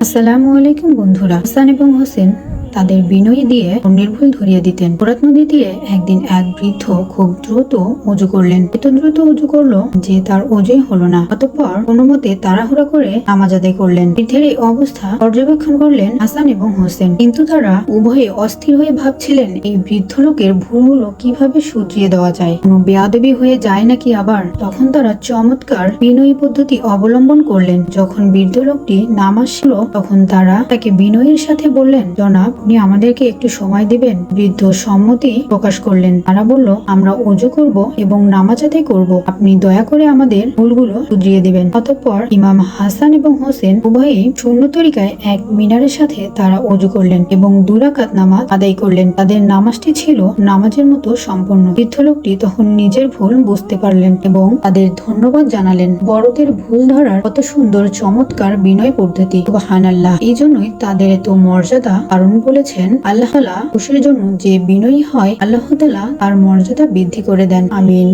আসসালামু আলাইকুম বন্ধুরা। হাসান এবং হোসেন তাদের বিনয়ী দিয়ে অন্যের ভুল ধরিয়ে দিতেন। ফোরাত নদী দিয়ে একদিন এক বৃদ্ধ খুব দ্রুত উজু করলেন। এত দ্রুত উজু করলো যে তার ওজুই হলো না। অতঃপর কোনো মতে তাড়াহুড়া করে নামাজ আদায় করলেন। বৃদ্ধের এই অবস্থা পর্যবেক্ষণ করলেন হাসান এবং হোসেন, কিন্তু তারা উভয়ে অস্থির হয়ে ভাবছিলেন এই বৃদ্ধ লোকের ভুলগুলো কিভাবে শুধরিয়ে দেওয়া যায়, কোনো বেয়াদবি হয়ে যায় নাকি আবার। তখন তারা চমৎকার বিনয়ী পদ্ধতি অবলম্বন করলেন। যখন বৃদ্ধ লোকটি নামাজ ছিল তখন তারা তাকে বিনয়ের সাথে বললেন, জনাব, আপনি আমাদেরকে একটু সময় দিবেন। বৃদ্ধ সম্মতি প্রকাশ করলেন। তারা বলল, আমরা ওযু করব এবং নামাজ আদায় করব, আপনি দয়া করে আমাদের ভুলগুলো শুধরিয়ে দিবেন। অতঃপর ইমাম হাসান এবং হোসেন উভয়ই শূন্য তরিকায় এক মিনারের সাথে তারা ওযু করলেন এবং 2 রাকাত নামাজ আদায় করলেন। তাদের নামাজটি ছিল নামাজের মতো সম্পূর্ণ। বৃদ্ধ লোকটি তখন নিজের ভুল বুঝতে পারলেন এবং তাদের ধন্যবাদ জানালেন। বড়দের ভুল ধরার কত সুন্দর চমৎকার বিনয় পদ্ধতি, সুবহানাল্লাহ। এই জন্যই তাদের এত মর্যাদা। কারণ বলেছেন, আল্লাহ তাআলা খুশির জন্য যে বিনয়ী হয়, আল্লাহ তাআলা তার মর্যাদা বৃদ্ধি করে দেন। আমিন।